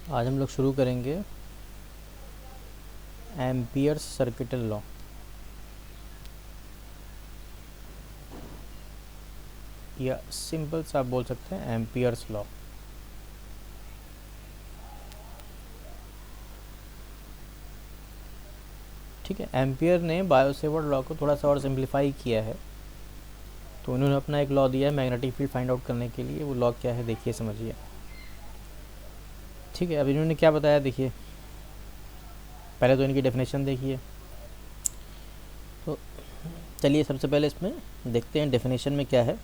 आज हम लोग शुरू करेंगे एम्पियर्स सर्किटल लॉ। या सिंपल सा आप बोल सकते हैं एम्पियर्स लॉ। ठीक है, एम्पियर ने बायोसेवर्ट लॉ को थोड़ा सा और सिंप्लीफाई किया है, तो उन्होंने अपना एक लॉ दिया है मैग्नेटिक फील्ड फाइंड आउट करने के लिए। वो लॉ क्या है देखिए, समझिए। ठीक है, अब इन्होंने क्या बताया देखिए, पहले तो इनकी डेफिनेशन देखिए। तो चलिए सबसे पहले इसमें देखते हैं डेफिनेशन में क्या है।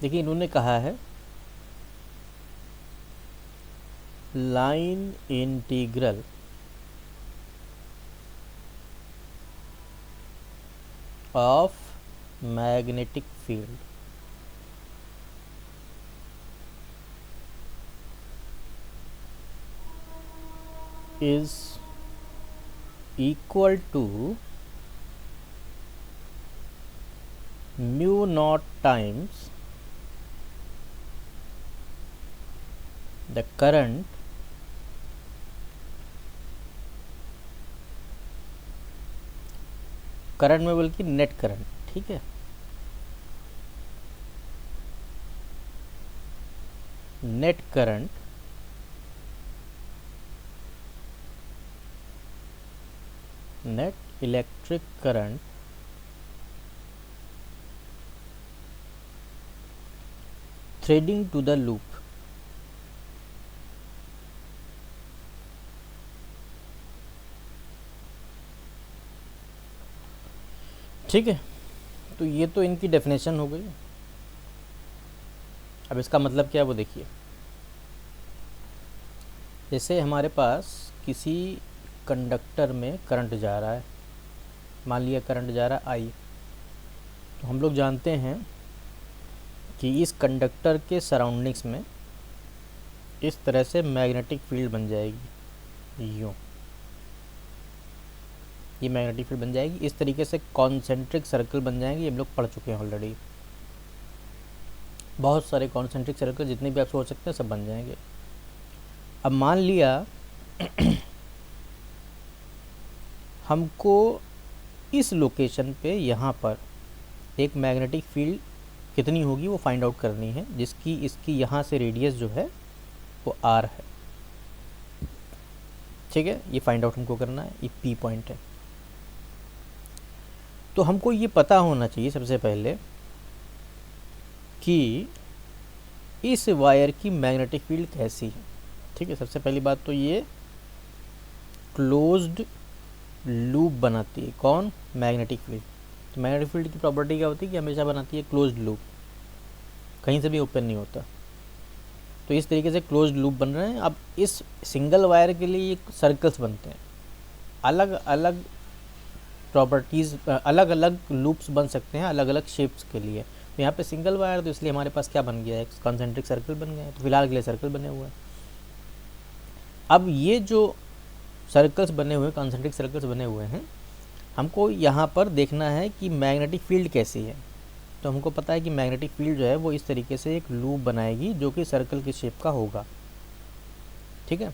देखिए इन्होंने कहा है line integral of magnetic field is equal to mu naught times the current में बल्कि नेट करंट। ठीक है, net current net electric current threading to the loop. ठीक है, तो ये तो इनकी डेफिनेशन हो गई। अब इसका मतलब क्या है वो देखिए। जैसे हमारे पास किसी कंडक्टर में करंट जा रहा है, मान लिया करंट जा रहा है आई, तो हम लोग जानते हैं कि इस कंडक्टर के सराउंडिंग्स में इस तरह से मैग्नेटिक फील्ड बन जाएगी। यूँ ये मैग्नेटिक फील्ड बन जाएगी, इस तरीके से कॉन्सेंट्रिक सर्कल बन जाएंगे। ये हम लोग पढ़ चुके हैं ऑलरेडी। बहुत सारे कॉन्सेंट्रिक सर्कल जितने भी आप सोच सकते हैं सब बन जाएंगे। अब मान लिया हमको इस लोकेशन पे यहाँ पर एक मैग्नेटिक फील्ड कितनी होगी वो फाइंड आउट करनी है, जिसकी इसकी यहाँ से रेडियस जो है वो आर है। ठीक है, ये फाइंड आउट हमको करना है, ये पी पॉइंट है। तो हमको ये पता होना चाहिए सबसे पहले कि इस वायर की मैग्नेटिक फील्ड कैसी है। ठीक है, सबसे पहली बात तो ये क्लोज्ड लूप बनाती है। कौन? Magnetic field. तो मैग्नेटिक फील्ड की प्रॉपर्टी क्या होती है कि हमेशा बनाती है क्लोज्ड लूप, कहीं से भी ओपन नहीं होता। तो इस तरीके से क्लोज्ड लूप बन रहे हैं। अब इस सिंगल वायर के लिए ये सर्कल्स बनते हैं, अलग अलग प्रॉपर्टीज़, अलग अलग लूप्स बन सकते हैं अलग अलग शेप्स के लिए। तो यहाँ पे सिंगल वायर, तो इसलिए हमारे पास क्या बन गया है, कॉन्सेंट्रिक सर्कल बन गया है। तो फिलहाल के लिए सर्कल बने हुए हैं। अब ये जो सर्कल्स बने हुए, कॉन्सेंट्रिक सर्कल्स बने हुए हैं, हमको यहाँ पर देखना है कि मैग्नेटिक फील्ड कैसी है। तो हमको पता है कि मैग्नेटिक फील्ड जो है वो इस तरीके से एक लूप बनाएगी जो कि सर्कल की शेप का होगा। ठीक है,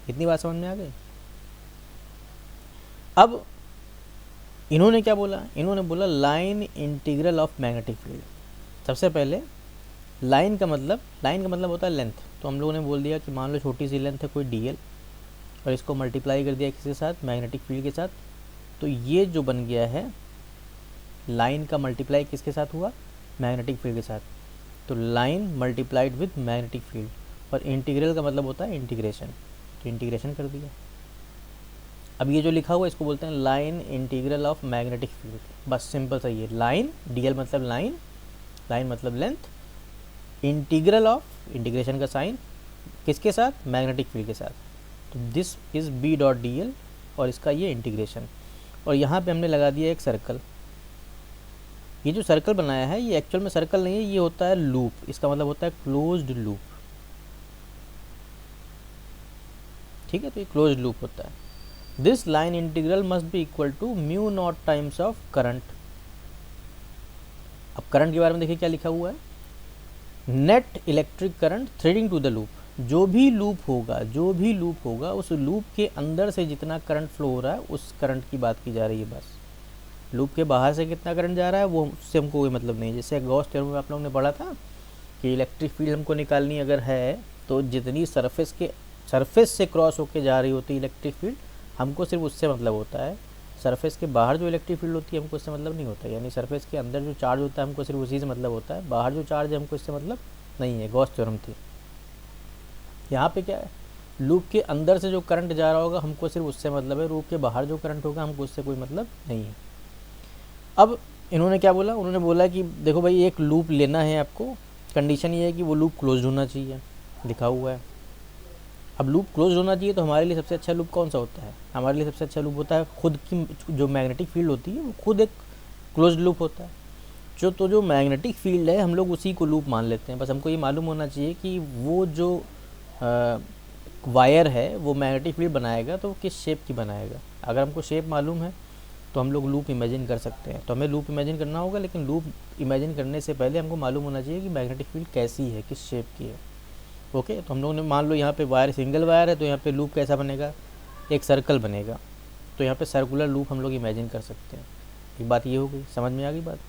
इतनी बात समझ में आ गई। अब इन्होंने क्या बोला, इन्होंने बोला line integral of magnetic field. सबसे पहले लाइन का मतलब होता है लेंथ। तो हम लोगों ने बोल दिया कि मान लो छोटी सी लेंथ है कोई dl, और इसको मल्टीप्लाई कर दिया किसके साथ, मैग्नेटिक फील्ड के साथ। तो ये जो बन गया है लाइन का मल्टीप्लाई किसके साथ हुआ, मैग्नेटिक फील्ड के साथ। तो line multiplied with magnetic field, और इंटीग्रल का मतलब होता है इंटीग्रेशन। तो इंटीग्रेशन कर दिया। अब ये जो लिखा हुआ है इसको बोलते हैं line integral of magnetic field. बस सिंपल सा ये लाइन, dl मतलब लाइन, लाइन मतलब लेंथ, इंटीग्रल ऑफ, इंटीग्रेशन का साइन किसके साथ, मैग्नेटिक फील्ड के साथ। तो this is B dot D L, और इसका ये इंटीग्रेशन। और यहाँ पे हमने लगा दिया एक सर्कल। ये जो सर्कल बनाया है ये एक्चुअल में सर्कल नहीं है, ये होता है लूप। इसका मतलब होता है क्लोज्ड लूप। ठीक है, तो ये क्लोज्ड लूप होता है। This line integral must be equal to mu naught times of current. अब करंट के बारे में देखिए क्या लिखा हुआ है, net electric current threading to the loop, जो भी लूप होगा उस लूप के अंदर से जितना करंट फ्लो हो रहा है उस करंट की बात की जा रही है बस। लूप के बाहर से कितना करंट जा रहा है वो उससे हमको कोई मतलब नहीं। जैसे गॉस थ्योरम में आप लोगों ने पढ़ा था कि इलेक्ट्रिक फील्ड हमको निकालनी अगर है तो जितनी सरफेस से क्रॉस होके जा रही होती है इलेक्ट्रिक फील्ड, हमको सिर्फ उससे मतलब होता है। सरफेस के बाहर जो इलेक्ट्रिक फील्ड होती है हमको इससे मतलब नहीं होता। यानी सरफेस के अंदर जो चार्ज होता है हमको सिर्फ उसी से मतलब होता है, बाहर जो चार्ज है हमको इससे मतलब नहीं है। गॉस थ्योरम थी। यहाँ पे क्या है, लूप के अंदर से जो करंट जा रहा होगा हमको सिर्फ उससे मतलब है, लूप के बाहर जो करंट होगा हमको उससे कोई मतलब नहीं है। अब इन्होंने क्या बोला, उन्होंने बोला कि देखो भाई एक लूप लेना है आपको, कंडीशन ये है कि वो लूप क्लोज होना चाहिए, लिखा हुआ है। अब लूप क्लोज होना चाहिए तो हमारे लिए सबसे अच्छा लूप कौन सा होता है? हमारे लिए सबसे अच्छा लूप होता है खुद की जो मैग्नेटिक फील्ड होती है वो खुद एक क्लोज लूप होता है। जो मैग्नेटिक फील्ड है हम लोग उसी को लूप मान लेते हैं। बस हमको ये मालूम होना चाहिए कि वो जो वायर है वो मैग्नेटिक फील्ड बनाएगा तो वो किस शेप की बनाएगा। अगर हमको शेप मालूम है तो हम लोग लूप इमेजिन कर सकते हैं। तो हमें लूप इमेजिन करना होगा, लेकिन लूप इमेजिन करने से पहले हमको मालूम होना चाहिए कि मैग्नेटिक फील्ड कैसी है, किस शेप की है। ओके, तो हम लोगों ने मान लो यहाँ पे वायर सिंगल वायर है तो यहाँ पे लूप कैसा बनेगा, एक सर्कल बनेगा। तो यहाँ पे सर्कुलर लूप हम लोग इमेजिन कर सकते हैं। एक बात ये हो गई, समझ में आ गई बात।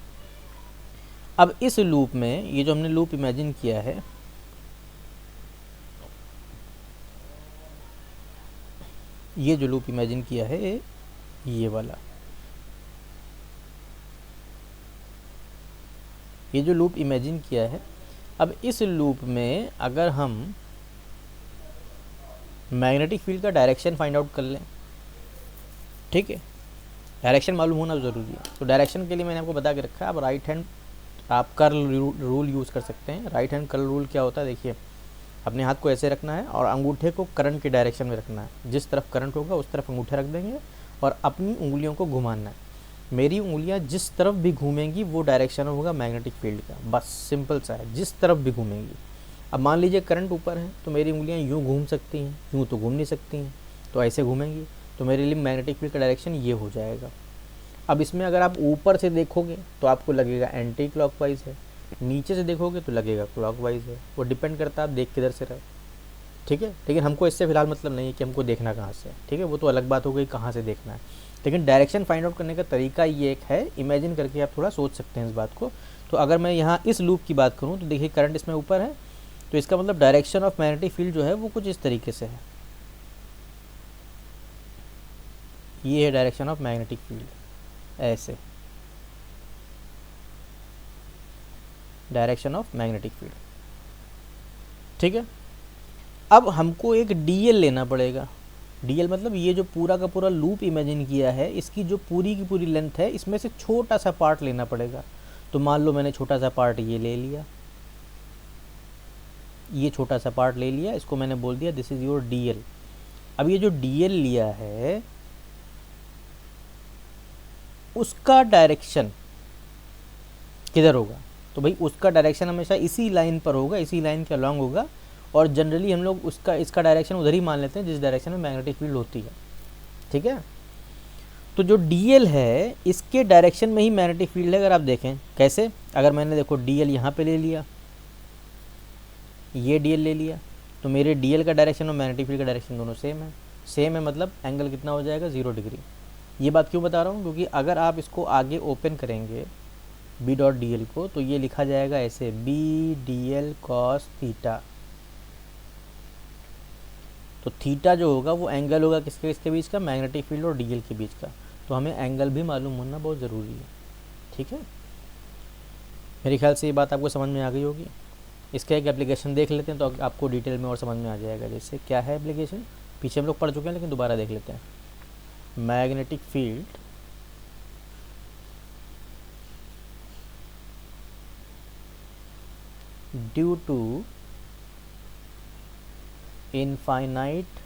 अब इस लूप में ये जो हमने लूप इमेजिन किया है, ये जो लूप इमेजिन किया है ये वाला, ये जो लूप इमेजिन किया है, अब इस लूप में अगर हम मैग्नेटिक फील्ड का डायरेक्शन फाइंड आउट कर लें, ठीक है, डायरेक्शन मालूम होना ज़रूरी है। तो डायरेक्शन के लिए मैंने आपको बता के रखा है, आप राइट हैंड आप कर्ल रूल यूज़ कर सकते हैं। राइट हैंड कर्ल रूल क्या होता है, देखिए अपने हाथ को ऐसे रखना है और अंगूठे को करंट के डायरेक्शन में रखना है। जिस तरफ करंट होगा उस तरफ अंगूठे रख देंगे और अपनी उंगलियों को घुमाना है। मेरी उंगलियां जिस तरफ भी घूमेंगी वो डायरेक्शन होगा मैग्नेटिक फील्ड का, बस सिंपल सा है, जिस तरफ भी घूमेंगी। अब मान लीजिए करंट ऊपर है तो मेरी उंगलियां यूँ घूम सकती हैं, यूँ तो घूम नहीं सकती हैं, तो ऐसे घूमेंगी, तो मेरे लिए मैग्नेटिक फील्ड का डायरेक्शन ये हो जाएगा। अब इसमें अगर आप ऊपर से देखोगे तो आपको लगेगा एंटी क्लॉकवाइज है, नीचे से देखोगे तो लगेगा क्लॉकवाइज है। वो डिपेंड करता है आप देख किधर से रहे, ठीक है। लेकिन हमको इससे फिलहाल मतलब नहीं है कि हमको देखना कहाँ से है, ठीक है, वो तो अलग बात हो गई कहाँ से देखना है। लेकिन डायरेक्शन फाइंड आउट करने का तरीका ये एक है, इमेजिन करके आप थोड़ा सोच सकते हैं इस बात को। तो अगर मैं यहाँ इस लूप की बात करूँ तो देखिए करंट इसमें ऊपर है, तो इसका मतलब डायरेक्शन ऑफ मैग्नेटिक फील्ड जो है वो कुछ इस तरीके से है। ये है डायरेक्शन ऑफ मैग्नेटिक फील्ड, ऐसे डायरेक्शन ऑफ मैग्नेटिक फील्ड, ठीक है। अब हमको एक डीएल लेना पड़ेगा। डीएल मतलब ये जो पूरा का पूरा लूप इमेजिन किया है इसकी जो पूरी की पूरी लेंथ है इसमें से छोटा सा पार्ट लेना पड़ेगा। तो मान लो मैंने छोटा सा पार्ट ये ले लिया, ये छोटा सा पार्ट ले लिया, इसको मैंने बोल दिया दिस इज योर डीएल। अब ये जो डीएल लिया है उसका डायरेक्शन किधर होगा, तो भाई उसका डायरेक्शन हमेशा इसी लाइन पर होगा, इसी लाइन के अलॉन्ग होगा। और जनरली हम लोग इसका डायरेक्शन उधर ही मान लेते हैं जिस डायरेक्शन में मैग्नेटिक फील्ड होती है, ठीक है। तो जो डीएल है इसके डायरेक्शन में ही मैग्नेटिक फील्ड है। अगर आप देखें कैसे, अगर मैंने देखो डीएल यहाँ पे ले लिया, ये डीएल ले लिया, तो मेरे डीएल का डायरेक्शन और मैग्नेटिक फील्ड का डायरेक्शन दोनों सेम है। सेम है मतलब एंगल कितना हो जाएगा, 0 डिग्री। ये बात क्यों बता रहा हूँ, क्योंकि अगर आप इसको आगे ओपन करेंगे बी डॉट डी एल को तो ये लिखा जाएगा ऐसे, B D L cos theta. तो थीटा जो होगा वो एंगल होगा किसके बीच का, मैग्नेटिक फील्ड और डीएल के बीच का। तो हमें एंगल भी मालूम होना बहुत ज़रूरी है, ठीक है। मेरे ख्याल से ये बात आपको समझ में आ गई होगी। इसका एक एप्लीकेशन देख लेते हैं तो आपको डिटेल में और समझ में आ जाएगा। जैसे क्या है एप्लीकेशन, पीछे हम लोग पढ़ चुके हैं लेकिन दोबारा देख लेते हैं। Magnetic field due to infinite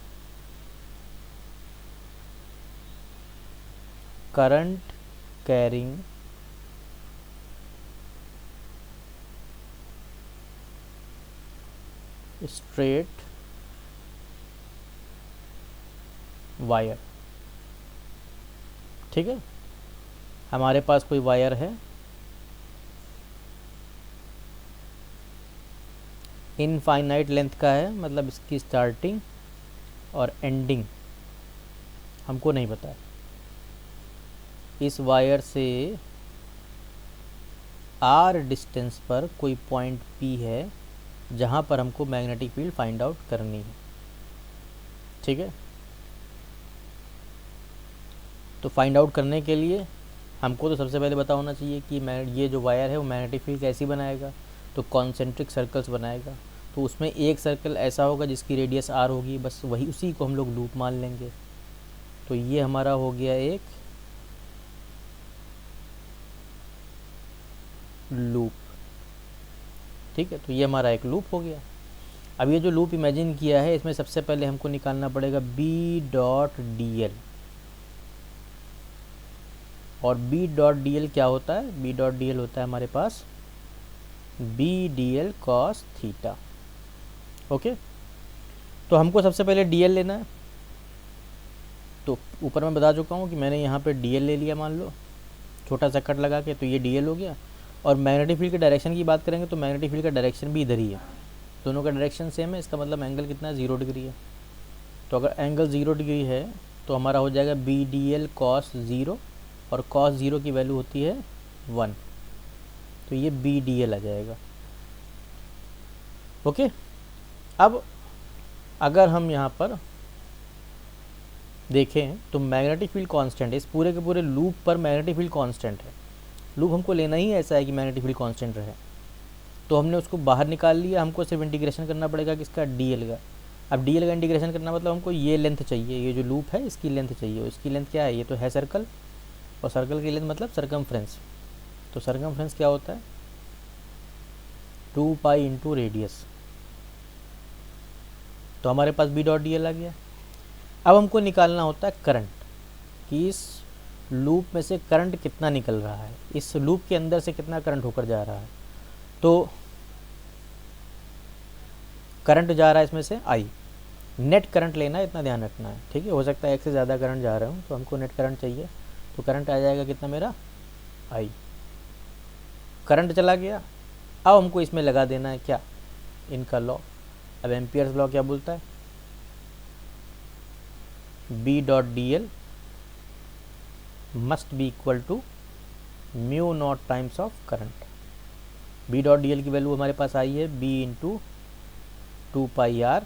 current carrying straight wire, ठीक है। हमारे पास कोई वायर है, इनफाइनाइट लेंथ का है, मतलब इसकी स्टार्टिंग और एंडिंग हमको नहीं पता है। इस वायर से आर डिस्टेंस पर कोई पॉइंट पी है जहाँ पर हमको मैग्नेटिक फील्ड फाइंड आउट करनी है। ठीक है, तो फाइंड आउट करने के लिए हमको तो सबसे पहले पता होना चाहिए कि ये जो वायर है वो मैग्नेटिक फील्ड कैसी बनाएगा, तो कॉन्सेंट्रिक सर्कल्स बनाएगा। तो उसमें एक सर्कल ऐसा होगा जिसकी रेडियस आर होगी, बस वही उसी को हम लोग लूप मान लेंगे। तो ये हमारा हो गया एक लूप। ठीक है, तो ये हमारा एक लूप हो गया। अब ये जो लूप इमेजिन किया है इसमें सबसे पहले हमको निकालना पड़ेगा बी डॉट डी एल। और बी डॉट डी एल क्या होता है? बी डॉट डी एल होता है हमारे पास B D L cos theta. Okay, तो हमको सबसे पहले डी एल लेना है। तो ऊपर मैं बता चुका हूँ कि मैंने यहाँ पे डी एल ले लिया, मान लो छोटा सा कट लगा के, तो ये डी एल हो गया। और मैग्नेटिक फील्ड के डायरेक्शन की बात करेंगे तो मैग्नेटिक फील्ड का डायरेक्शन भी इधर ही है, दोनों का डायरेक्शन सेम है। इसका मतलब एंगल कितना है? 0 डिग्री है। तो अगर एंगल 0 डिग्री है तो हमारा हो जाएगा बी डी एल कॉस 0, और कॉस 0 की वैल्यू होती है 1, तो ये बी डी एल आ जाएगा। ओके, अब अगर हम यहाँ पर देखें तो मैग्नेटिक फील्ड कांस्टेंट है, इस पूरे के पूरे लूप पर मैग्नेटिक फील्ड कांस्टेंट है। लूप हमको लेना ही ऐसा है कि मैग्नेटिक फील्ड कांस्टेंट रहे, तो हमने उसको बाहर निकाल लिया। हमको सिर्फ इंटीग्रेशन करना पड़ेगा किसका? डी एल का। अब डी एल का इंटीग्रेशन करना मतलब हमको ये लेंथ चाहिए, ये जो लूप है इसकी लेंथ चाहिए। इसकी लेंथ क्या है? ये तो है सर्कल, और सर्कल की लेंथ मतलब सरकमफ्रेंस। तो सरकमफ्रेंस क्या होता है? 2 पाई इंटू रेडियस। तो हमारे पास बी डॉट डी एल आ गया। अब हमको निकालना होता है करंट, कि इस लूप में से करंट कितना निकल रहा है, इस लूप के अंदर से कितना करंट होकर जा रहा है। तो करंट जा रहा है इसमें से आई, नेट करंट लेना है, इतना ध्यान रखना है। ठीक है, हो सकता है एक से ज़्यादा करंट जा रहा हूँ, तो हमको नेट करंट चाहिए। तो करंट आ जाएगा कितना मेरा? आई। करंट चला गया। अब हमको इसमें लगा देना है क्या? इनका लॉ। अब एम्पियर्स लॉ क्या बोलता है? B dot D L must be equal to mu naught times of current. B dot D L की वैल्यू हमारे पास आई है बी इंटू 2 पाई आर,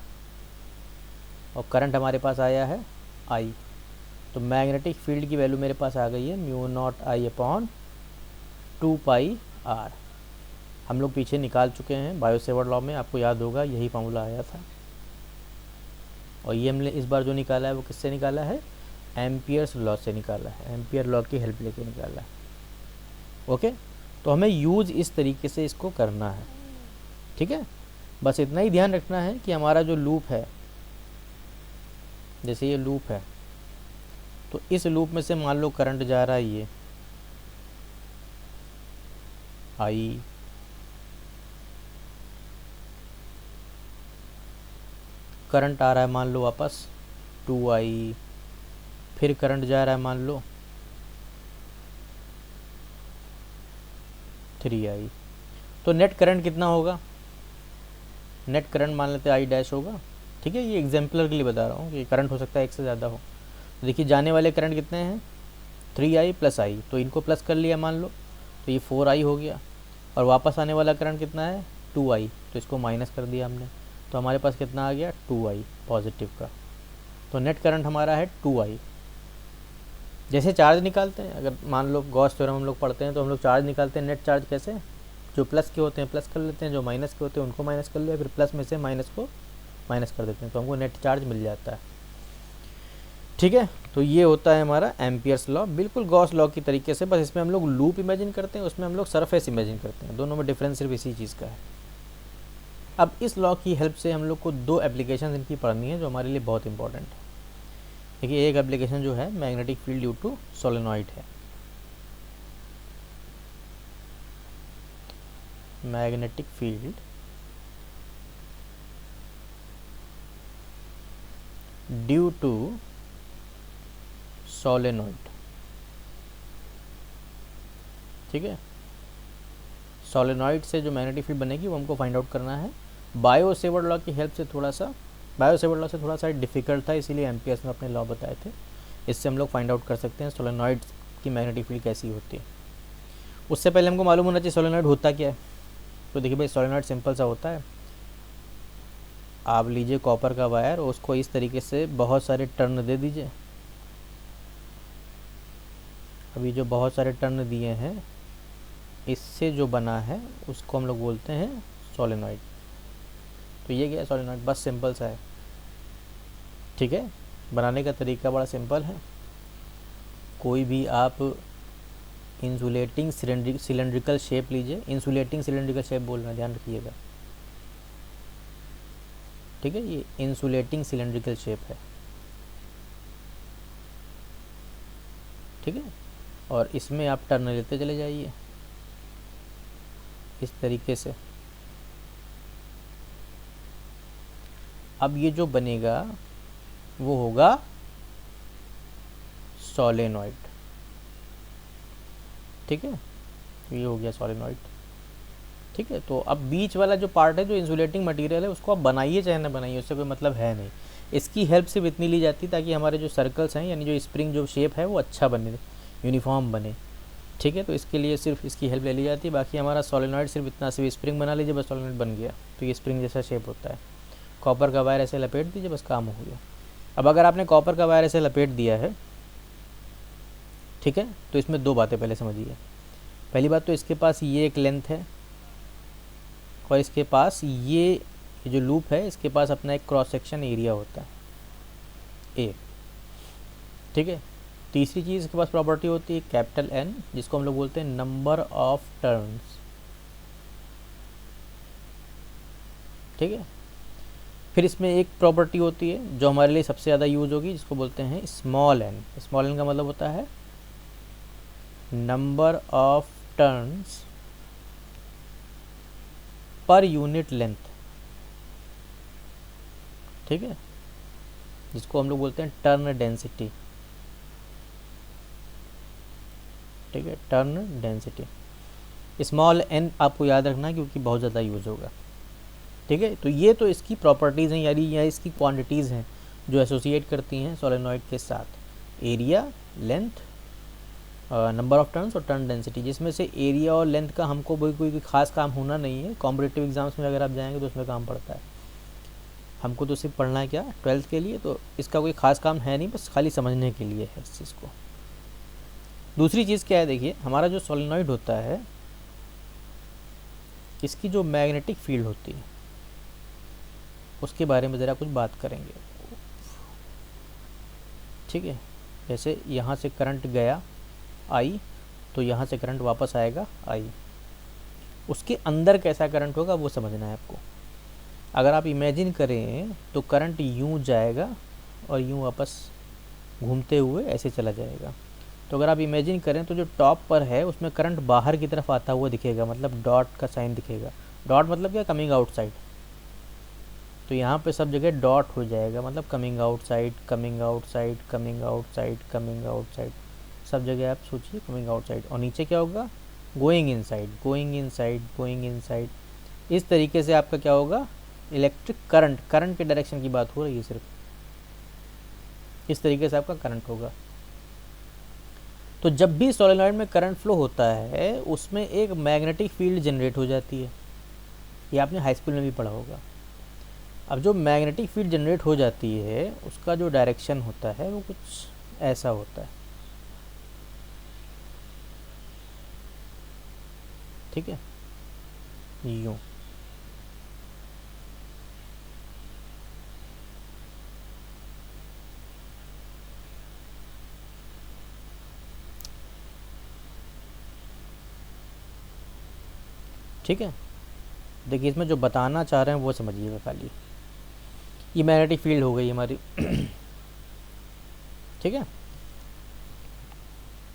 और करंट हमारे पास आया है आई। तो मैग्नेटिक फील्ड की वैल्यू मेरे पास आ गई है mu naught I upon 2 pi R. हम लोग पीछे निकाल चुके हैं बायो सेवर्ट लॉ में, आपको याद होगा यही फॉर्मूला आया था। और ये हमने इस बार जो निकाला है वो किससे निकाला है? एम्पियर्स लॉ से निकाला है, एम्पियर लॉ की हेल्प लेके निकाला है। ओके, तो हमें यूज इस तरीके से इसको करना है। ठीक है, बस इतना ही ध्यान रखना है कि हमारा जो लूप है, जैसे ये लूप है, तो इस लूप में से मान लो करंट जा रहा है ये आई, करंट आ रहा है मान लो वापस 2i, फिर करंट जा रहा है मान लो 3i। तो नेट करंट कितना होगा? नेट करंट मान लेते आई डैश होगा। ठीक है, ये एग्जाम्पलर के लिए बता रहा हूँ कि करंट हो सकता है एक से ज़्यादा हो। तो देखिए जाने वाले करंट कितने हैं? 3i प्लस आई, तो इनको प्लस कर लिया मान लो, तो ये 4i हो गया। और वापस आने वाला करंट कितना है? 2i, तो इसको माइनस कर दिया हमने, तो हमारे पास कितना आ गया? 2i पॉजिटिव का। तो नेट करंट हमारा है 2i। जैसे चार्ज निकालते हैं, अगर मान लो गॉस थ्योरम हम लोग पढ़ते हैं तो हम लोग चार्ज निकालते हैं, नेट चार्ज कैसे? जो प्लस के होते हैं प्लस कर लेते हैं, जो माइनस के होते हैं उनको माइनस कर लिया, फिर प्लस में से माइनस को माइनस कर देते हैं, तो हमको नेट चार्ज मिल जाता है। ठीक है, तो ये होता है हमारा एम्पियर्स लॉ, बिल्कुल गॉस लॉ की तरीके से, बस इसमें हम लोग लूप इमेजिन करते हैं, उसमें हम लोग सरफेस इमेजिन करते हैं। दोनों में डिफरेंस सिर्फ इसी चीज़ का है। अब इस लॉ की हेल्प से हम लोग को 2 एप्लीकेशन इनकी पढ़नी है जो हमारे लिए बहुत इंपॉर्टेंट है। देखिए, एक एप्लीकेशन जो है magnetic field due to solenoid है। Magnetic field due to solenoid. ठीक है, सोलेनॉइड से जो मैग्नेटिक फील्ड बनेगी वो हमको फाइंड आउट करना है। बायो सेवर्ट लॉ की हेल्प से थोड़ा सा डिफ़िकल्ट था, इसीलिए एम्पियर्स ने अपने लॉ बताए थे। इससे हम लोग फाइंड आउट कर सकते हैं सोलेनॉइड की मैग्नेटिक फील्ड कैसी होती है। उससे पहले हमको मालूम होना चाहिए सोलेनॉइड होता क्या है। तो देखिए भाई, सोलेनॉइड सिंपल सा होता है, आप लीजिए कॉपर का वायर, उसको इस तरीके से बहुत सारे टर्न दे दीजिए। अभी जो बहुत सारे टर्न दिए हैं, इससे जो बना है उसको हम लोग बोलते हैं सोलेनॉइड। तो ये क्या है सोलेनॉइड, बस सिंपल सा है। ठीक है, बनाने का तरीका बड़ा सिंपल है। कोई भी आप इंसुलेटिंग सिलेंड्रिकल शेप लीजिए, इंसुलेटिंग सिलेंड्रिकल शेप बोलना ध्यान रखिएगा। ठीक है, ये इंसुलेटिंग सिलेंड्रिकल शेप है। ठीक है, और इसमें आप टर्न लेते चले जाइए इस तरीके से। अब ये जो बनेगा वो होगा सोलेनॉइड। ठीक है, ये हो गया सोलेनॉइड। ठीक है, तो अब बीच वाला जो पार्ट है, जो इंसुलेटिंग मटेरियल है, उसको आप बनाइए चाहे ना बनाइए, उससे कोई मतलब है नहीं। इसकी हेल्प सिर्फ इतनी ली जाती है ताकि हमारे जो सर्कल्स हैं, यानी जो स्प्रिंग जो शेप है वो अच्छा बने, यूनिफॉर्म बने। ठीक है, तो इसके लिए सिर्फ इसकी हेल्प ले ली जाती है। बाकी हमारा सोलेनॉइड सिर्फ इतना, सिर्फ स्प्रिंग बना लीजिए बस, सोलेनॉइड बन गया। तो ये स्प्रिंग जैसा शेप होता है। कॉपर का वायर ऐसे लपेट दीजिए, बस काम हो गया। अब अगर आपने कॉपर का वायर ऐसे लपेट दिया है, ठीक है, तो इसमें दो बातें पहले समझिए। पहली बात तो इसके पास ये एक लेंथ है, और इसके पास ये जो लूप है, इसके पास अपना एक क्रॉस सेक्शन एरिया होता है ए। ठीक है, तीसरी चीज़ इसके पास प्रॉपर्टी होती है कैपिटल एन, जिसको हम लोग बोलते हैं नंबर ऑफ टर्न्स। ठीक है, फिर इसमें एक प्रॉपर्टी होती है जो हमारे लिए सबसे ज़्यादा यूज होगी, जिसको बोलते हैं स्मॉल एन। स्मॉल एन का मतलब होता है number of turns per unit length. ठीक है, जिसको हम लोग बोलते हैं टर्न डेंसिटी। ठीक है, टर्न डेंसिटी। स्मॉल एन आपको याद रखना क्योंकि बहुत ज़्यादा यूज होगा। ठीक है, तो ये तो इसकी प्रॉपर्टीज़ हैं, यानी या इसकी क्वांटिटीज़ हैं जो एसोसिएट करती हैं सोलेनॉइड के साथ। Area, length, number of turns और टर्न डेंसिटी, जिसमें से एरिया और लेंथ का हमको कोई खास काम होना नहीं है। कॉम्पिटिटिव एग्जाम्स में अगर आप जाएंगे तो उसमें काम पड़ता है। हमको तो सिर्फ पढ़ना है क्या, 12th के लिए, तो इसका कोई ख़ास काम है नहीं, बस खाली समझने के लिए है इस चीज़ को। दूसरी चीज़ क्या है, देखिए हमारा जो सोलेनॉइड होता है, इसकी जो मैग्नेटिक फील्ड होती है उसके बारे में ज़रा कुछ बात करेंगे। ठीक है, जैसे यहाँ से करंट गया आई, तो यहाँ से करंट वापस आएगा आई। उसके अंदर कैसा करंट होगा वो समझना है आपको। अगर आप इमेजिन करें तो करंट यूँ जाएगा और यूँ वापस घूमते हुए ऐसे चला जाएगा। तो अगर आप इमेजिन करें तो जो टॉप पर है उसमें करंट बाहर की तरफ आता हुआ दिखेगा, मतलब डॉट का साइन दिखेगा। डॉट मतलब क्या, कमिंग आउटसाइड। तो यहाँ पे सब जगह डॉट हो जाएगा, मतलब coming outside, coming outside, coming outside, coming outside, सब जगह आप सोचिए कमिंग आउटसाइड। और नीचे क्या होगा, going inside, going inside, going inside. इस तरीके से आपका क्या होगा, इलेक्ट्रिक करंट, करंट के डायरेक्शन की बात हो रही है सिर्फ, इस तरीके से आपका करंट होगा। तो जब भी सोलेनॉइड में करंट फ्लो होता है उसमें एक मैग्नेटिक फील्ड जनरेट हो जाती है, ये आपने हाई स्कूल में भी पढ़ा होगा। अब जो मैग्नेटिक फील्ड जनरेट हो जाती है उसका जो डायरेक्शन होता है वो कुछ ऐसा होता है। ठीक है, यूँ। ठीक है, देखिए इसमें जो बताना चाह रहे हैं वो समझिएगा खाली। ये मैग्नेटिक फील्ड हो गई हमारी। ठीक है,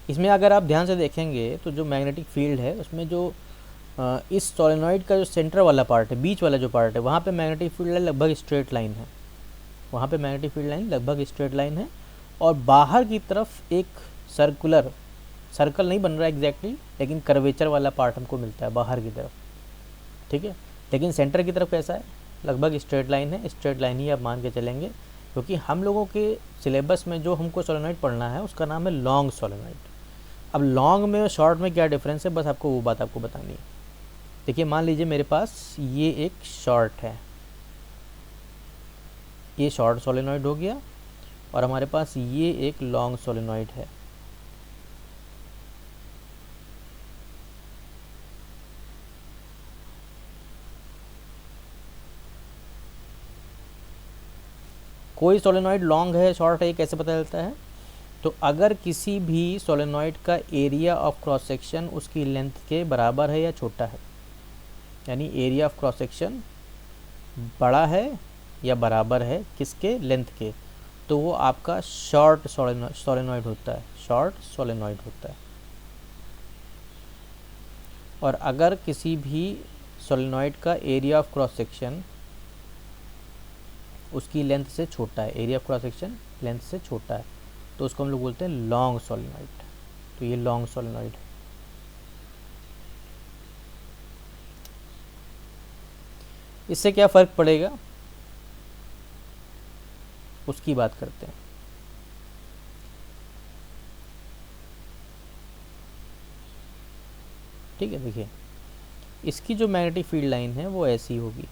इसमें अगर आप ध्यान से देखेंगे तो जो मैग्नेटिक फील्ड है उसमें जो इस सोलेनॉइड का जो सेंटर वाला पार्ट है, बीच वाला जो पार्ट है, वहाँ पे मैग्नेटिक फील्ड लगभग स्ट्रेट लाइन है। वहाँ पे मैग्नेटिक फील्ड लाइन लगभग स्ट्रेट लाइन है, और बाहर की तरफ एक सर्कुलर, सर्कल नहीं बन रहा एग्जैक्टली, लेकिन कर्वेचर वाला पार्ट हमको मिलता है बाहर की तरफ। ठीक है, लेकिन सेंटर की तरफ कैसा है, लगभग स्ट्रेट लाइन है, स्ट्रेट लाइन ही आप मान के चलेंगे, क्योंकि हम लोगों के सिलेबस में जो हमको सोलेनॉइड पढ़ना है उसका नाम है लॉन्ग सोलेनॉइड। अब लॉन्ग में और शॉर्ट में क्या डिफरेंस है, बस आपको वो बात आपको बतानी है। देखिए मान लीजिए मेरे पास ये एक शॉर्ट है, ये शॉर्ट सोलेनॉइड हो गया, और हमारे पास ये एक लॉन्ग सोलेनॉइड है। कोई सोलेनॉइड लॉन्ग है शॉर्ट है, कैसे पता चलता है? तो अगर किसी भी सोलेनॉइड का एरिया ऑफ क्रॉस सेक्शन उसकी लेंथ के बराबर है या छोटा है, यानी एरिया ऑफ क्रॉस सेक्शन बड़ा है या बराबर है किसके, लेंथ के, तो वो आपका शॉर्ट सोलेनॉइड होता है, शॉर्ट सोलेनॉइड होता है। और अगर किसी भी सोलेनॉइड का एरिया ऑफ क्रॉस सेक्शन उसकी लेंथ से छोटा है, area of cross section length से छोटा है, तो उसको हम लोग बोलते हैं लॉन्ग सोलेनॉइड। तो ये लॉन्ग सोलेनॉइड है। इससे क्या फ़र्क पड़ेगा उसकी बात करते हैं। ठीक है, देखिए इसकी जो मैग्नेटिक फील्ड लाइन है वो ऐसी होगी,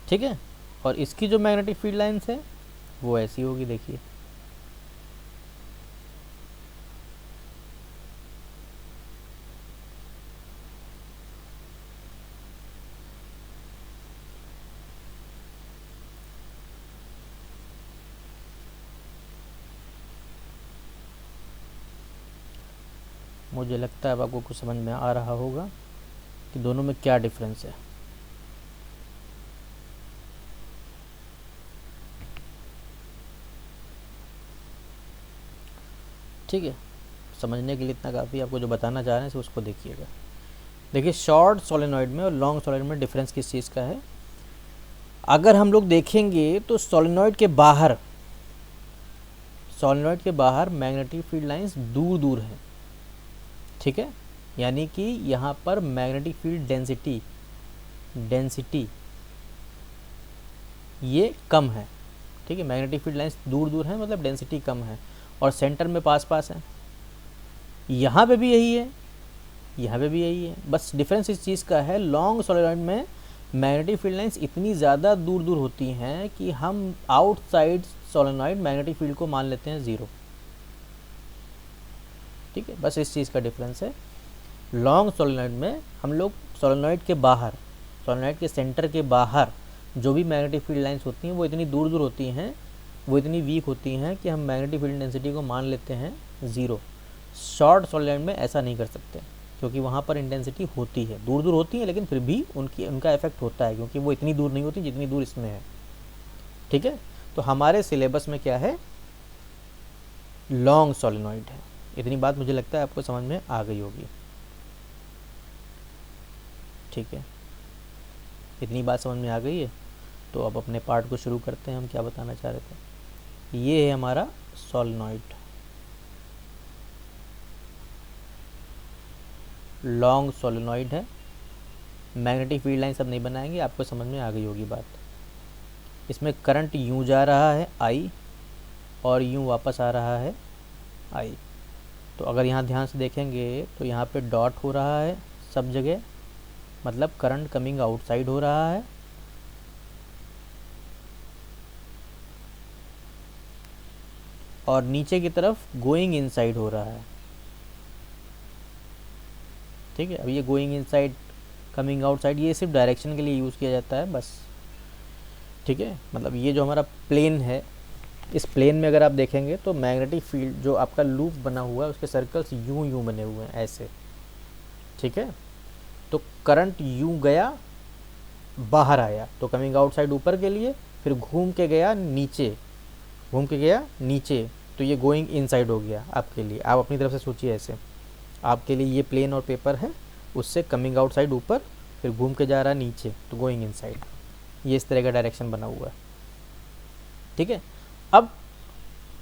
ठीक है। और इसकी जो मैग्नेटिक फील्ड लाइन्स है वो ऐसी होगी, देखिए मुझे लगता है अब आपको कुछ समझ में आ रहा होगा कि दोनों में क्या डिफरेंस है। ठीक है, समझने के लिए इतना काफ़ी, आपको जो बताना चाह रहे हैं उसको देखिएगा। देखिए शॉर्ट सोलेनॉइड में और लॉन्ग सोलेनॉइड में डिफरेंस किस चीज़ का है। अगर हम लोग देखेंगे तो सोलेनॉइड के बाहर मैग्नेटिक फील्ड लाइंस दूर दूर हैं, ठीक है, यानी कि यहाँ पर मैग्नेटिक फील्ड डेंसिटी ये कम है। ठीक है, मैग्नेटिक फील्ड लाइंस दूर दूर हैं, मतलब डेंसिटी कम है, और सेंटर में पास पास है। यहाँ पे भी यही है, यहाँ पे भी यही है, बस डिफरेंस इस चीज़ का है, लॉन्ग सोलेनॉइड में मैग्नेटिक फील्ड लाइंस इतनी ज़्यादा दूर दूर होती हैं कि हम आउटसाइड सोलेनॉइड मैग्नेटिक फील्ड को मान लेते हैं ज़ीरो। ठीक है, बस इस चीज़ का डिफरेंस है। लॉन्ग सोलेनॉइड में हम लोग सोलेनॉइड के बाहर, सोलेनॉइड के सेंटर के बाहर जो भी मैग्नेटिक फील्ड लाइंस होती हैं वो इतनी दूर दूर होती हैं, वो इतनी वीक होती हैं कि हम मैग्नेटिक फील्ड डेंसिटी को मान लेते हैं ज़ीरो। शॉर्ट सोलेनॉइड में ऐसा नहीं कर सकते, क्योंकि वहाँ पर इंटेंसिटी होती है, दूर दूर होती है, लेकिन फिर भी उनका इफेक्ट होता है, क्योंकि वो इतनी दूर नहीं होती जितनी दूर इसमें है। ठीक है, तो हमारे सिलेबस में क्या है, लॉन्ग सोलेनॉइड है। इतनी बात मुझे लगता है आपको समझ में आ गई होगी। ठीक है, इतनी बात समझ में आ गई है, तो अब अपने पार्ट को शुरू करते हैं। हम क्या बताना चाह रहे थे, ये है हमारा सोलेनॉइड, लॉन्ग सोलेनॉइड है। मैग्नेटिक फील्ड लाइन सब नहीं बनाएंगे, आपको समझ में आ गई होगी बात। इसमें करंट यूँ जा रहा है आई, और यूँ वापस आ रहा है आई। तो अगर यहाँ ध्यान से देखेंगे तो यहाँ पे डॉट हो रहा है सब जगह, मतलब करंट कमिंग आउटसाइड हो रहा है, और नीचे की तरफ गोइंग इनसाइड हो रहा है। ठीक है, अब ये गोइंग इनसाइड कमिंग आउटसाइड ये सिर्फ डायरेक्शन के लिए यूज़ किया जाता है बस। ठीक है, मतलब ये जो हमारा प्लेन है, इस प्लेन में अगर आप देखेंगे तो मैग्नेटिक फील्ड जो आपका लूप बना हुआ है उसके सर्कल्स यूं यूं बने हुए हैं ऐसे। ठीक है, तो करंट यूं गया बाहर आया, तो कमिंग आउटसाइड ऊपर के लिए, फिर घूम के गया नीचे, तो ये गोइंग इनसाइड हो गया आपके लिए। आप अपनी तरफ से सोचिए ऐसे। आपके लिए ये प्लेन और पेपर है, उससे कमिंग आउटसाइड ऊपर, फिर घूम के जा रहा है नीचे, तो गोइंग इनसाइड। ये इस तरह का डायरेक्शन बना हुआ है, ठीक है। अब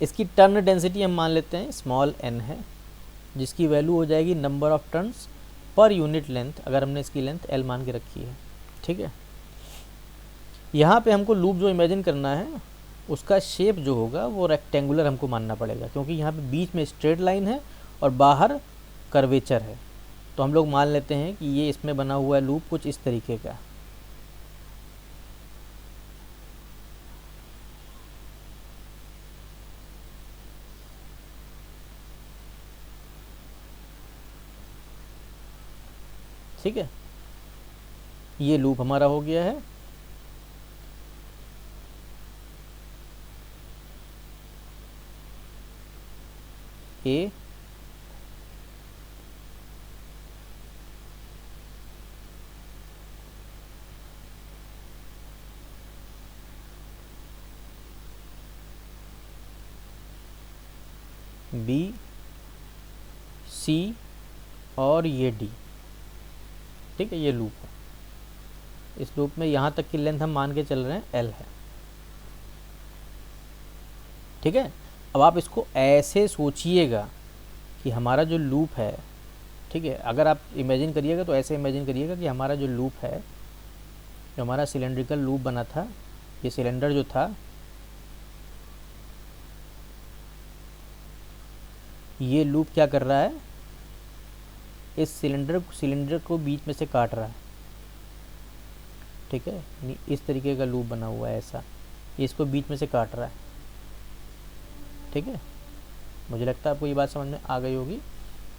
इसकी टर्न डेंसिटी हम मान लेते हैं स्मॉल n है, जिसकी वैल्यू हो जाएगी number of turns per unit length, अगर हमने इसकी लेंथ l मान के रखी है, ठीक है। यहाँ पे हमको लूप जो इमेजिन करना है उसका शेप जो होगा वो रेक्टेंगुलर हमको मानना पड़ेगा, क्योंकि यहाँ पे बीच में स्ट्रेट लाइन है और बाहर कर्वेचर है। तो हम लोग मान लेते हैं कि ये इसमें बना हुआ है लूप कुछ इस तरीके का, ठीक है। ये लूप हमारा हो गया है। ए बी सी और ये डी, ठीक है। ये लूप है। इस लूप में यहाँ तक की लेंथ हम मान के चल रहे हैं एल है, ठीक है। अब आप इसको ऐसे सोचिएगा कि हमारा जो लूप है, ठीक है, अगर आप इमेजिन करिएगा तो ऐसे इमेजिन करिएगा कि हमारा जो लूप है, जो हमारा सिलेंड्रिकल लूप बना था, ये सिलेंडर जो था, ये लूप क्या कर रहा है, इस सिलेंडर को बीच में से काट रहा है, ठीक है। इस तरीके का लूप बना हुआ है ऐसा, इसको बीच में से काट रहा है, ठीक है। मुझे लगता है आपको ये बात समझ में आ गई होगी।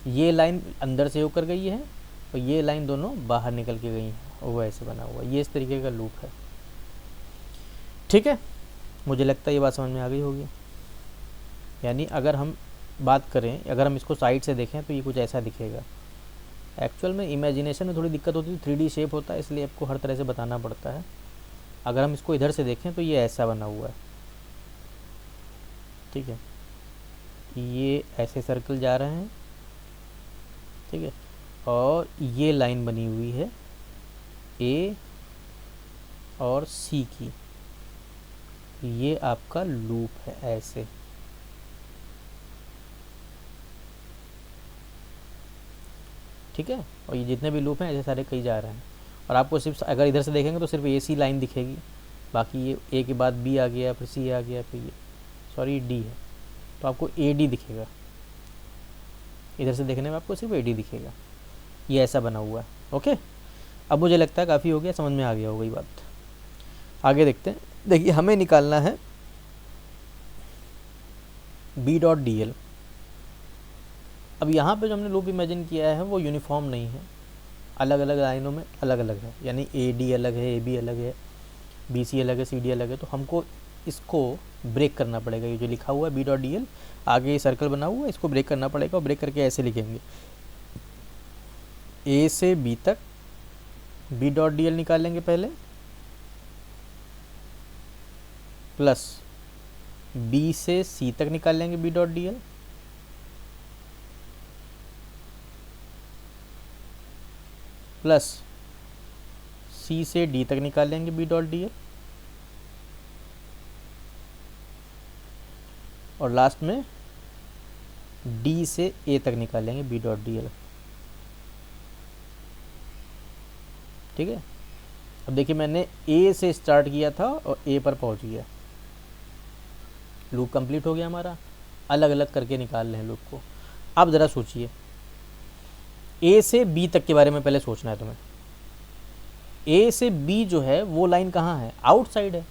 ये लाइन अंदर से होकर गई है और ये लाइन दोनों बाहर निकल के गई हैं, वो ऐसे बना हुआ है। ये इस तरीके का लूप है, ठीक है। मुझे लगता है ये बात समझ में आ गई होगी। यानी अगर हम बात करें, अगर हम इसको साइड से देखें तो ये कुछ ऐसा दिखेगा। एक्चुअल में इमेजिनेशन में थोड़ी दिक्कत होती है, 3D शेप होता है, इसलिए आपको हर तरह से बताना पड़ता है। अगर हम इसको इधर से देखें तो ये ऐसा बना हुआ है, ठीक है। ये ऐसे सर्कल जा रहे हैं, ठीक है, और ये लाइन बनी हुई है ए और सी की, ये आपका लूप है ऐसे, ठीक है। और ये जितने भी लूप हैं ऐसे सारे कई जा रहे हैं, और आपको सिर्फ अगर इधर से देखेंगे तो सिर्फ ए सी लाइन दिखेगी, बाकी ये ए के बाद बी आ गया, फिर सी आ गया, फिर ये सॉरी डी है, तो आपको ए डी दिखेगा। इधर से देखने में आपको सिर्फ ए डी दिखेगा। ये ऐसा बना हुआ है, ओके। अब मुझे लगता है काफ़ी हो गया, समझ में आ गया होगा ये बात। आगे देखते हैं। देखिए हमें निकालना है बी डॉट डी एल। अब यहाँ पे जो हमने लूप इमेजिन किया है वो यूनिफॉर्म नहीं है, अलग अलग लाइनों में अलग अलग है। यानी ए डी अलग है, ए बी अलग है, बी सी अलग है, सी डी अलग है। तो हमको इसको ब्रेक करना पड़ेगा। ये जो लिखा हुआ है बी डॉट डी एल, आगे ये सर्कल बना हुआ है, इसको ब्रेक करना पड़ेगा। और ब्रेक करके ऐसे लिखेंगे, ए से बी तक बी डॉट डी एल निकाल लेंगे पहले, प्लस बी से सी तक निकाल लेंगे B dot D L, plus C से डी तक निकाल लेंगे बी डॉट डी एल, और लास्ट में डी से ए तक निकाल लेंगे बी डॉट डी एल, ठीक है। अब देखिए मैंने ए से स्टार्ट किया था और ए पर पहुंच गया, लूप कंप्लीट हो गया हमारा। अलग अलग करके निकाल रहे हैं लूप को। अब ज़रा सोचिए, ए से बी तक के बारे में पहले सोचना है तुम्हें। ए से बी जो है वो लाइन कहाँ है, आउटसाइड है।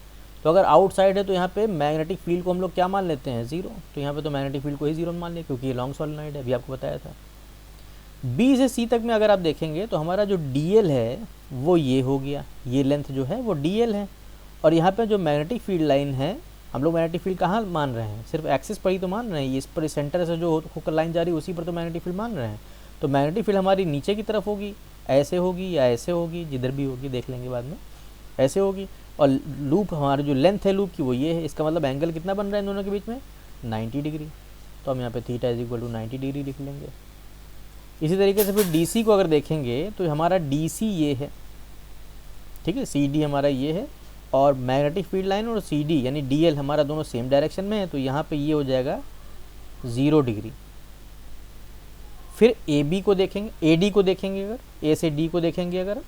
तो अगर आउटसाइड है तो यहाँ पे मैग्नेटिक फील्ड को हम लोग क्या मान लेते हैं, ज़ीरो। तो यहाँ पे तो मैग्नेटिक फील्ड को ही ज़ीरो मान लिया, क्योंकि ये लॉन्ग सॉलिनॉइड है, अभी आपको बताया था। बी से सी तक में अगर आप देखेंगे तो हमारा जो डी एल है वो ये हो गया, ये लेंथ जो है वो डी एल है। और यहाँ पे जो मैग्नेटिक फील्ड लाइन है, हम लोग मैग्नेटिक फील्ड कहाँ मान रहे हैं, सिर्फ एक्सिस पर ही तो मान रहे हैं। इस पर सेंटर से जो होकर लाइन जा रही है उसी पर तो मैग्नेटिक फील्ड मान रहे हैं। तो मैग्नेटिक फील्ड हमारी नीचे की तरफ होगी, ऐसे होगी या ऐसे होगी, जिधर भी होगी देख लेंगे बाद में, ऐसे होगी। और लूप हमारी जो लेंथ है लूप की वो ये है। इसका मतलब एंगल कितना बन रहा है इन दोनों के बीच में, 90 डिग्री। तो हम यहाँ पे theta is equal to 90 degree लिख लेंगे। इसी तरीके से फिर DC को अगर देखेंगे तो हमारा DC ये है, ठीक है, CD हमारा ये है, और मैग्नेटिक फील्ड लाइन और CD यानी DL हमारा दोनों सेम डायरेक्शन में है, तो यहाँ पे ये हो जाएगा 0 डिग्री। फिर AB को देखेंगे, AD को देखेंगे, अगर A से D को देखेंगे अगर,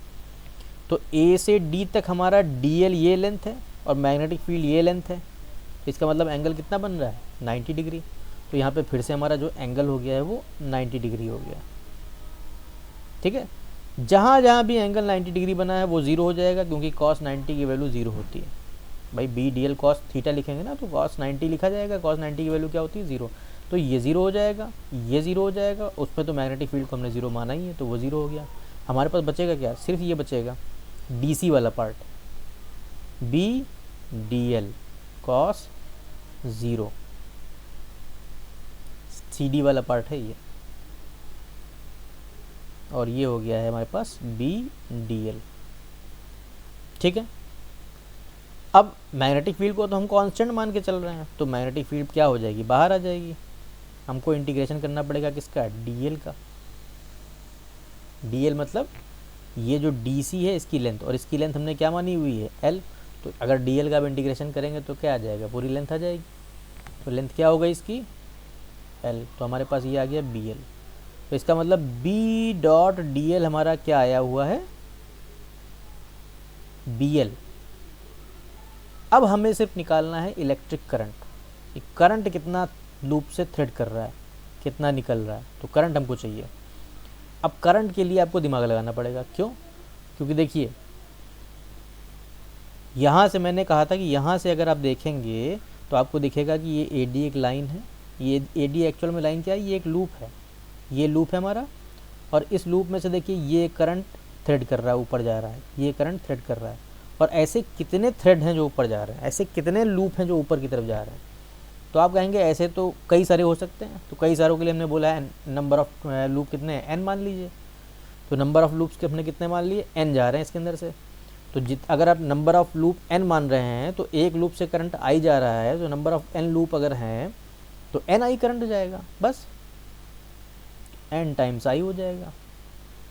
तो A से D तक हमारा DL ये लेंथ है और मैग्नेटिक फील्ड ये लेंथ है, इसका मतलब एंगल कितना बन रहा है 90 डिग्री। तो यहाँ पे फिर से हमारा जो एंगल हो गया है वो 90 डिग्री हो गया, ठीक है। जहाँ जहाँ भी एंगल 90 डिग्री बना है वो 0 हो जाएगा, क्योंकि cos 90 की वैल्यू 0 होती है। भाई BDL cos थीटा लिखेंगे ना तो cos 90 लिखा जाएगा, cos 90 की वैल्यू क्या होती है 0, तो ये 0 हो जाएगा, ये 0 हो जाएगा, उसमें तो मैग्नेटिक फील्ड को हमने 0 माना ही है, तो वो 0 हो गया। हमारे पास बचेगा क्या, सिर्फ ये बचेगा DC वाला पार्ट, BDL cos 0, CD वाला पार्ट है ये, और ये हो गया है हमारे पास BDL, ठीक है। अब मैग्नेटिक फील्ड को तो हम कांस्टेंट मान के चल रहे हैं, तो मैग्नेटिक फील्ड क्या हो जाएगी, बाहर आ जाएगी। हमको इंटीग्रेशन करना पड़ेगा किसका, DL का। DL मतलब ये जो DC है इसकी लेंथ, और इसकी लेंथ हमने क्या मानी हुई है L, तो अगर DL का अब इंटीग्रेशन करेंगे तो क्या आ जाएगा, पूरी लेंथ आ जाएगी। तो लेंथ क्या हो गई इसकी L, तो हमारे पास ये आ गया BL। तो इसका मतलब B.DL हमारा क्या आया हुआ है BL। अब हमें सिर्फ निकालना है इलेक्ट्रिक करंट, करंट कितना लूप से थ्रेड कर रहा है, कितना निकल रहा है, तो करंट हमको चाहिए। अब करंट के लिए आपको दिमाग लगाना पड़ेगा, क्यों, क्योंकि देखिए यहाँ से मैंने कहा था कि यहाँ से अगर आप देखेंगे तो आपको दिखेगा कि ये AD एक लाइन है, ये AD एक्चुअल में लाइन क्या है, ये एक लूप है, ये लूप है हमारा, और इस लूप में से देखिए ये करंट थ्रेड कर रहा है, ऊपर जा रहा है, ये करंट थ्रेड कर रहा है, और ऐसे कितने थ्रेड हैं जो ऊपर जा रहे हैं, ऐसे कितने लूप हैं जो ऊपर की तरफ जा रहे हैं। तो आप कहेंगे ऐसे तो कई सारे हो सकते हैं, तो कई सारों के लिए हमने बोला है नंबर ऑफ लूप कितने हैं, N मान लीजिए। तो नंबर ऑफ लूप्स के हमने कितने मान लिए, N जा रहे हैं इसके अंदर से। तो अगर आप नंबर ऑफ लूप N मान रहे हैं तो एक लूप से करंट I जा रहा है, तो नंबर ऑफ N लूप अगर हैं तो NI करंट जाएगा, बस N टाइम्स I हो जाएगा।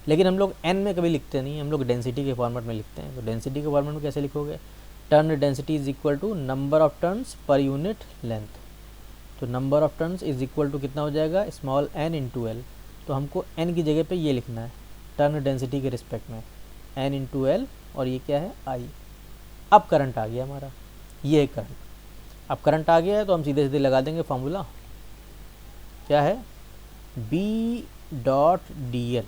लेकिन हम लोग N में कभी लिखते नहीं, हम लोग डेंसिटी के फॉर्मेट में लिखते हैं। तो डेंसिटी के फॉर्मेट में कैसे लिखोगे, turn density is equal to number of turns per unit length. तो number of turns is equal to कितना हो जाएगा, स्मॉल n इंटू L। तो हमको n की जगह पे ये लिखना है टर्न डेंसिटी के रिस्पेक्ट में, n इंटू L, और ये क्या है I। अब करंट आ गया हमारा, ये है करंट। अब करंट आ गया है तो हम सीधे सीधे लगा देंगे फार्मूला, क्या है B.DL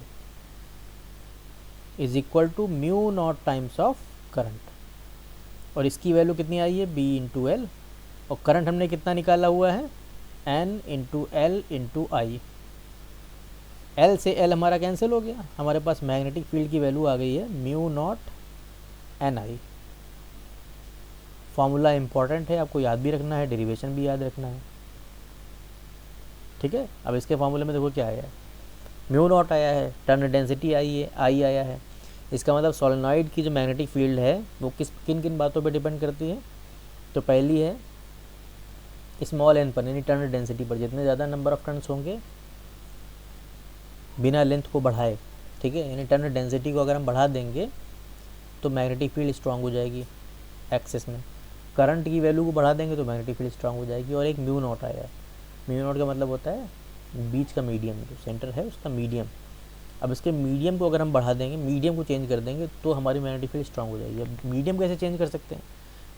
is equal to mu naught times of current, और इसकी वैल्यू कितनी आई है B इंटू L, और करंट हमने कितना निकाला हुआ है N into L into I। L से L हमारा कैंसिल हो गया, हमारे पास मैग्नेटिक फील्ड की वैल्यू आ गई है mu naught NI। Formula important है, आपको याद भी रखना है, डेरिवेशन भी याद रखना है, ठीक है। अब इसके फॉर्मूले में देखो क्या आया है, म्यू नॉट आया है, टर्न डेंसिटी आई है, I आया है। इसका मतलब सोलेनॉइड की जो मैग्नेटिक फील्ड है वो किन किन बातों पे डिपेंड करती है, तो पहली है स्मॉल n पर, यानी टर्न डेंसिटी पर। जितने ज़्यादा नंबर ऑफ टर्न्स होंगे बिना लेंथ को बढ़ाए, ठीक है, यानी टर्न डेंसिटी को अगर हम बढ़ा देंगे तो मैग्नेटिक फील्ड स्ट्रांग हो जाएगी एक्सेस में। करंट की वैल्यू को बढ़ा देंगे तो मैग्नेटिक फील्ड स्ट्रांग हो जाएगी। और एक म्यू नॉट आया है, म्यू नॉट का मतलब होता है बीच का मीडियम, जो सेंटर है उसका मीडियम। अब इसके मीडियम को अगर हम बढ़ा देंगे, मीडियम को चेंज कर देंगे तो हमारी मैग्नेटिक फील्ड स्ट्रांग हो जाएगी। अब मीडियम कैसे चेंज कर सकते हैं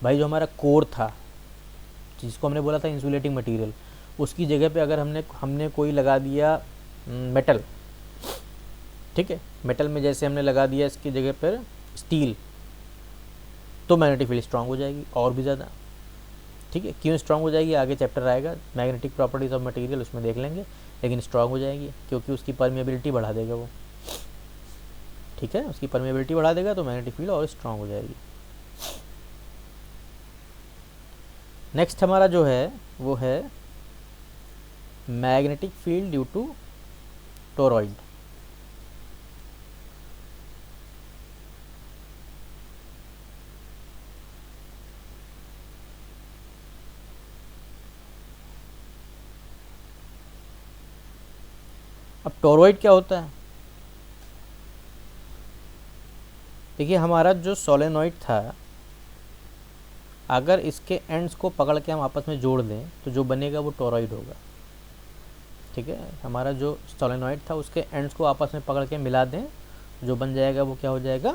भाई, जो हमारा कोर था जिसको हमने बोला था इंसुलेटिंग मटेरियल, उसकी जगह पे अगर हमने कोई लगा दिया मेटल, ठीक है, मेटल में जैसे हमने लगा दिया इसकी जगह पर स्टील, तो मैग्नेटिक फील्ड स्ट्रांग हो जाएगी और भी ज़्यादा, ठीक है। क्यों स्ट्रांग हो जाएगी, आगे चैप्टर आएगा मैग्नेटिक प्रॉपर्टीज़ ऑफ मटेरियल, उसमें देख लेंगे। लेकिन स्ट्रांग हो जाएगी क्योंकि उसकी परमेबिलिटी बढ़ा देगा वो, ठीक है, उसकी परमेबिलिटी बढ़ा देगा तो मैग्नेटिक फील्ड और स्ट्रांग हो जाएगी। नेक्स्ट हमारा जो है वो है magnetic field due to toroid. अब टोरॉइड क्या होता है? देखिए हमारा जो सोलेनॉइड था, अगर इसके एंड्स को पकड़ के हम आपस में जोड़ दें तो जो बनेगा वो टोरॉइड होगा। ठीक है, हमारा जो सोलेनॉइड था उसके एंड्स को आपस में पकड़ के मिला दें, जो बन जाएगा वो क्या हो जाएगा?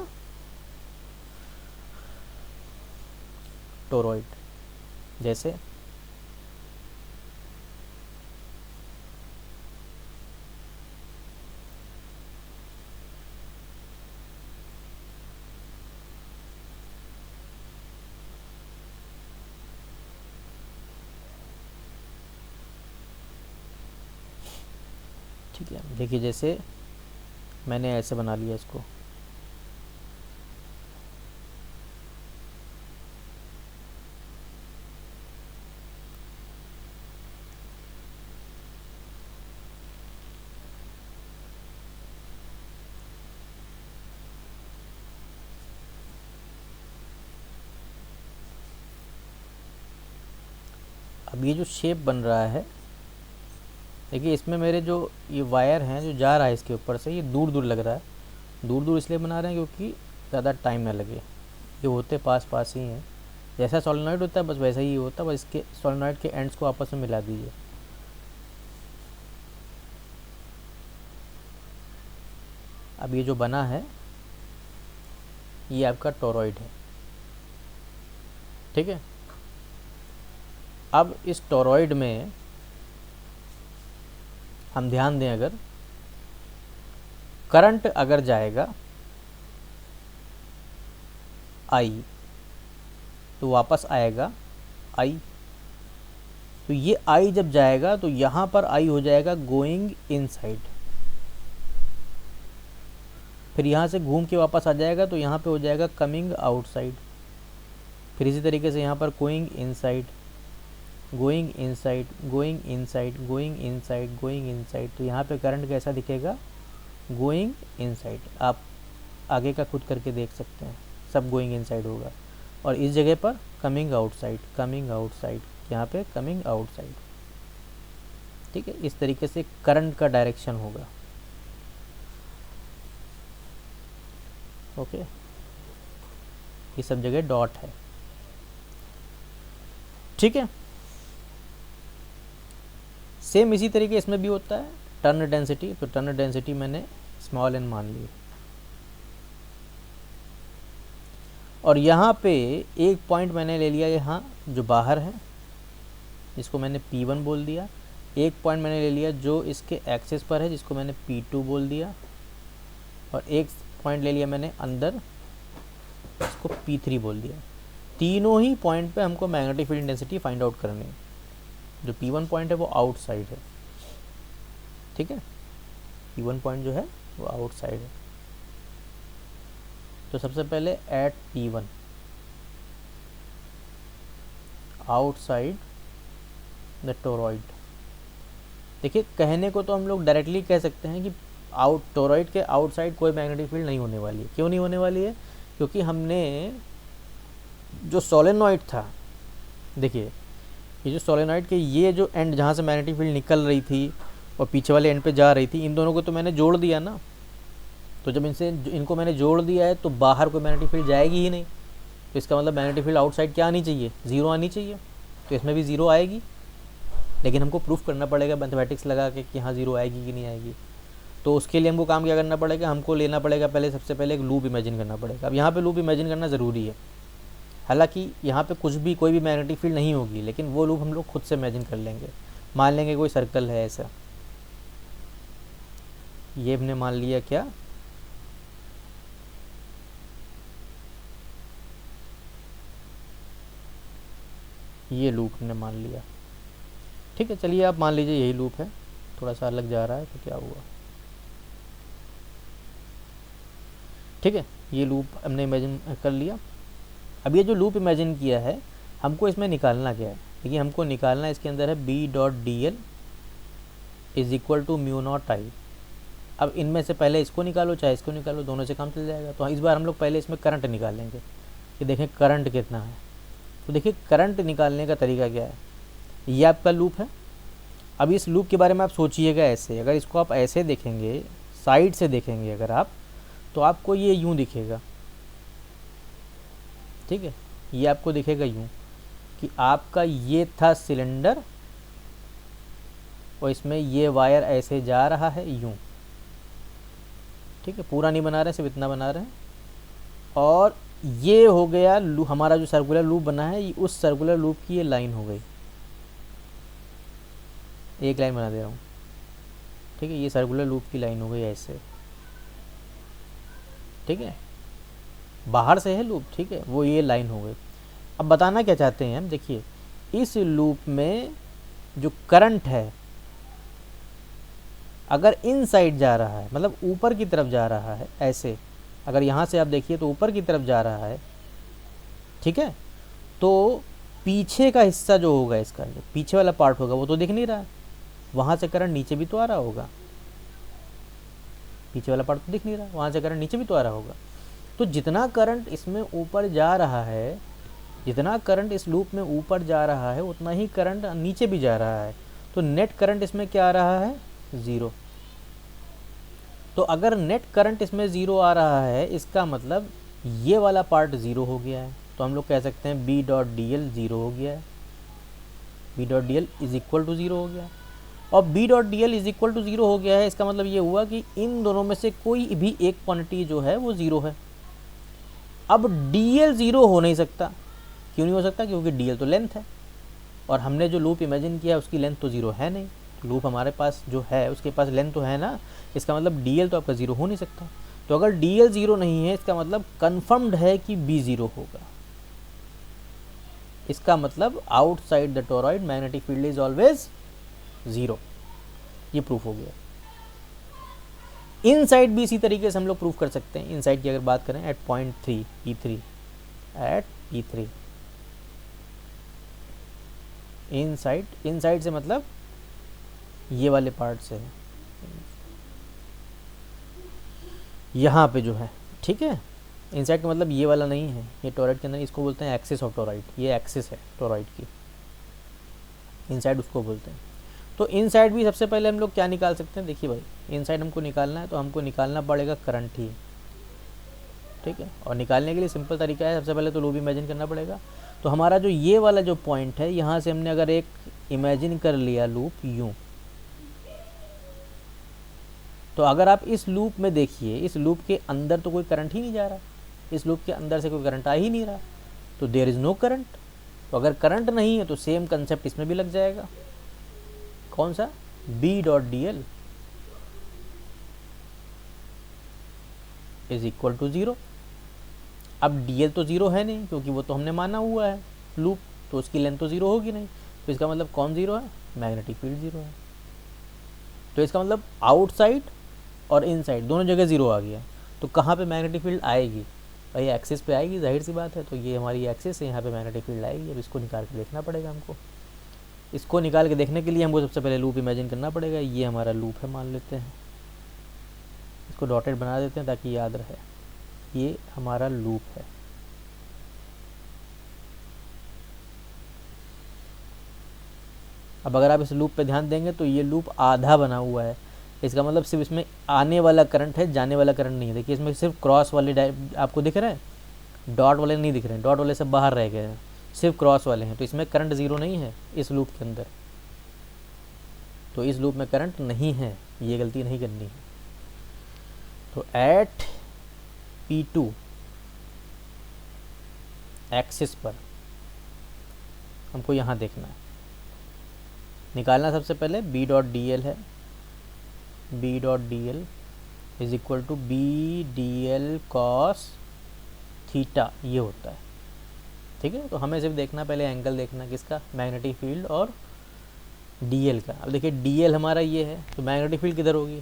टोरॉइड। जैसे ठीक है, देखिए जैसे मैंने ऐसे बना लिया इसको, अब ये जो शेप बन रहा है, देखिए इसमें मेरे जो ये वायर हैं जो जा रहा है इसके ऊपर से, ये दूर दूर लग रहा है। दूर दूर इसलिए बना रहे हैं क्योंकि ज़्यादा टाइम ना लगे, ये होते पास पास ही हैं। जैसा सोलेनॉइड होता है बस वैसा ही होता है, बस इसके सोलेनॉइड के एंड्स को आपस में मिला दीजिए। अब ये जो बना है ये आपका टोरॉइड है। ठीक है, अब इस टोरॉइड में हम ध्यान दें, अगर करंट अगर जाएगा आई तो वापस आएगा आई। तो ये आई जब जाएगा तो यहाँ पर आई हो जाएगा गोइंग इनसाइड, फिर यहाँ से घूम के वापस आ जाएगा तो यहाँ पे हो जाएगा कमिंग आउटसाइड। फिर इसी तरीके से यहाँ पर going inside, going inside, going inside, going inside, going inside. तो यहाँ पे करंट कैसा दिखेगा? Going inside. आप आगे का खुद करके देख सकते हैं, सब गोइंग इनसाइड होगा। और इस जगह पर कमिंग आउटसाइड, कमिंग आउटसाइड, यहाँ पे कमिंग आउटसाइड। ठीक है, इस तरीके से करंट का डायरेक्शन होगा। ओके, ये सब जगह डॉट है। ठीक है, सेम इसी तरीके इसमें भी होता है टर्न डेंसिटी। तो टर्न डेंसिटी मैंने स्मॉल एन मान ली, और यहाँ पे एक पॉइंट मैंने ले लिया यहाँ जो बाहर है, जिसको मैंने P1 बोल दिया। एक पॉइंट मैंने ले लिया जो इसके एक्सिस पर है, जिसको मैंने P2 बोल दिया। और एक पॉइंट ले लिया मैंने अंदर, इसको P3 बोल दिया। तीनों ही पॉइंट पे हमको magnetic field intensity find out करनी है। जो P1 पॉइंट है वो आउटसाइड है। ठीक है, P1 पॉइंट जो है वो आउटसाइड है। तो सबसे पहले eight P1 outside the toroid. देखिए कहने को तो हम लोग डायरेक्टली कह सकते हैं कि टोरॉइड के आउटसाइड कोई मैग्नेटिक फील्ड नहीं होने वाली है। क्यों नहीं होने वाली है? क्योंकि हमने जो सोलेनॉइड था, देखिए ये जो सोलेनॉइड के ये जो एंड जहाँ से मैग्नेटिक फील्ड निकल रही थी और पीछे वाले एंड पे जा रही थी, इन दोनों को तो मैंने जोड़ दिया ना। तो जब इनको मैंने जोड़ दिया है तो बाहर कोई मैग्नेटिक फील्ड जाएगी ही नहीं। तो इसका मतलब मैग्नेटिक फील्ड आउटसाइड क्या आनी चाहिए? ज़ीरो आनी चाहिए। तो इसमें भी ज़ीरो आएगी, लेकिन हमको प्रूफ करना पड़ेगा मैथमेटिक्स लगा के कि हाँ ज़ीरो आएगी कि नहीं आएगी। तो उसके लिए हमको काम क्या करना पड़ेगा? हमको लेना पड़ेगा पहले, सबसे पहले एक लूप इमेजिन करना पड़ेगा। अब यहाँ पे लूप इमेजिन करना ज़रूरी है। हालांकि यहाँ पे कुछ भी कोई भी मैग्नेटिक फील्ड नहीं होगी, लेकिन वो लूप हम लोग खुद से इमेजिन कर लेंगे। मान लेंगे कोई सर्कल है ऐसा, ये हमने मान लिया क्या? ये लूप हमने मान लिया। ठीक है, चलिए आप मान लीजिए यही लूप है। थोड़ा सा अलग जा रहा है तो क्या हुआ? ठीक है, ये लूप हमने इमेजिन कर लिया। अब ये जो लूप इमेजिन किया है, हमको इसमें निकालना क्या है? देखिए हमको निकालना इसके अंदर है B.dl is equal to mu naught I. अब इनमें से पहले इसको निकालो चाहे इसको निकालो, दोनों से काम चल जाएगा। तो इस बार हम लोग पहले इसमें करंट निकालेंगे कि देखें करंट कितना है। तो देखिए करंट निकालने का तरीका क्या है? ये आपका लूप है, अब इस लूप के बारे में आप सोचिएगा ऐसे, अगर इसको आप ऐसे देखेंगे, साइड से देखेंगे अगर आप, तो आपको ये यूं दिखेगा, ठीक है, ये आपको दिखेगा यूं कि आपका ये था सिलेंडर और इसमें ये वायर ऐसे जा रहा है यूं, ठीक है, पूरा नहीं बना रहे, सिर्फ इतना बना रहे हैं। और ये हो गया हमारा जो सर्कुलर लूप बना है, उस सर्कुलर लूप की ये लाइन हो गई, एक लाइन बना दे रहा हूँ, ठीक है, ये सर्कुलर लूप की लाइन हो गई ऐसे, ठीक है, बाहर से है लूप, ठीक है, वो ये लाइन हो गई। अब बताना क्या चाहते हैं हम, देखिए इस लूप में जो करंट है अगर इन साइड जा रहा है, मतलब ऊपर की तरफ जा रहा है ऐसे, अगर यहाँ से आप देखिए तो ऊपर की तरफ जा रहा है, ठीक है, तो पीछे का हिस्सा जो होगा इसका, जो पीछे वाला पार्ट होगा वो तो दिख नहीं रहा है, वहाँ से करंट नीचे भी तो आ रहा होगा, पीछे वाला पार्ट तो दिख नहीं रहा, वहाँ से करंट नीचे भी तो आ रहा होगा। तो जितना करंट इसमें ऊपर जा रहा है, जितना करंट इस लूप में ऊपर जा रहा है, उतना ही करंट नीचे भी जा रहा है। तो नेट करंट इसमें क्या आ रहा है, ज़ीरो। तो अगर नेट करंट इसमें ज़ीरो आ रहा है, इसका मतलब ये वाला पार्ट ज़ीरो हो गया है। तो हम लोग कह सकते हैं B dot D L zero हो गया है, B dot D L is equal to zero हो गया। और B dot D L is equal to zero हो गया है, इसका मतलब ये हुआ कि इन दोनों में से कोई भी एक क्वांटिटी जो है वो ज़ीरो है। अब डी एल ज़ीरो हो नहीं सकता, क्यों नहीं हो सकता, क्योंकि डी एल तो लेंथ है, और हमने जो लूप इमेजिन किया उसकी लेंथ तो ज़ीरो है नहीं, लूप हमारे पास जो है उसके पास लेंथ तो है ना, इसका मतलब डी एल तो आपका ज़ीरो हो नहीं सकता। तो अगर डी एल ज़ीरो नहीं है, इसका मतलब कन्फर्म्ड है कि बी ज़ीरो होगा। इसका मतलब outside the toroid magnetic field is always zero, ये प्रूफ हो गया। इनसाइड भी इसी तरीके से हम लोग प्रूफ कर सकते हैं। इनसाइड की अगर बात करें eight point 3 P3, eight P3 inside से मतलब ये वाले पार्ट से है, यहाँ पे जो है, ठीक है, इनसाइड का मतलब ये वाला नहीं है, ये टोरॉइड के अंदर, इसको बोलते हैं एक्सिस ऑफ टोरॉइड, ये एक्सिस है टोरॉइड की, इनसाइड उसको बोलते हैं। तो इनसाइड भी सबसे पहले हम लोग क्या निकाल सकते हैं, देखिए भाई इनसाइड हमको निकालना है तो हमको निकालना पड़ेगा करंट ही, ठीक है, और निकालने के लिए सिंपल तरीका है, सबसे पहले तो लूप इमेजिन करना पड़ेगा। तो हमारा जो ये वाला जो पॉइंट है, यहाँ से हमने अगर एक इमेजिन कर लिया लूप यूँ, तो अगर आप इस लूप में देखिए, इस लूप के अंदर तो कोई करंट ही नहीं जा रहा, इस लूप के अंदर से कोई करंट आ ही नहीं रहा, तो देयर इज़ नो करंट। तो अगर करंट नहीं है तो सेम कंसेप्ट इसमें भी लग जाएगा, कौन सा, B dot D L is equal to zero. अब डी एल तो ज़ीरो है नहीं, क्योंकि वो तो हमने माना हुआ है लूप, तो उसकी लेंथ तो ज़ीरो होगी नहीं, तो इसका मतलब कौन ज़ीरो है, मैग्नेटिक फील्ड ज़ीरो है। तो इसका मतलब आउटसाइड और इनसाइड दोनों जगह ज़ीरो आ गया। तो कहाँ पे मैग्नेटिक फील्ड आएगी, भाई एक्सिस पे आएगी, जाहिर सी बात है। तो ये हमारी एक्सिस है, यहाँ पे मैग्नेटिक फील्ड आएगी। अब इसको निकाल के देखना पड़ेगा हमको। इसको निकाल के देखने के लिए हमको सबसे पहले लूप इमेजिन करना पड़ेगा। ये हमारा लूप है, मान लेते हैं, इसको डॉटेड बना देते हैं ताकि याद रहे, ये हमारा लूप है। अब अगर आप इस लूप पे ध्यान देंगे तो ये लूप आधा बना हुआ है, इसका मतलब सिर्फ इसमें आने वाला करंट है, जाने वाला करंट नहीं है। देखिए इसमें सिर्फ क्रॉस वाले आपको दिख रहे हैं, डॉट वाले नहीं दिख रहे हैं, डॉट वाले सब बाहर रह गए हैं, सिर्फ क्रॉस वाले हैं। तो इसमें करंट ज़ीरो नहीं है इस लूप के अंदर, तो इस लूप में करंट नहीं है, ये गलती नहीं करनी है। तो एट P2 एक्सिस पर हमको यहाँ देखना है, निकालना सबसे पहले बी डॉट डी एल है, B dot D L is equal to B D L cos theta, ये होता है, ठीक है। तो हमें सिर्फ देखना पहले एंगल देखना किसका, मैग्नेटिक फील्ड और डी एल का। अब देखिए डी एल हमारा ये है, तो मैग्नेटिक फील्ड किधर होगी,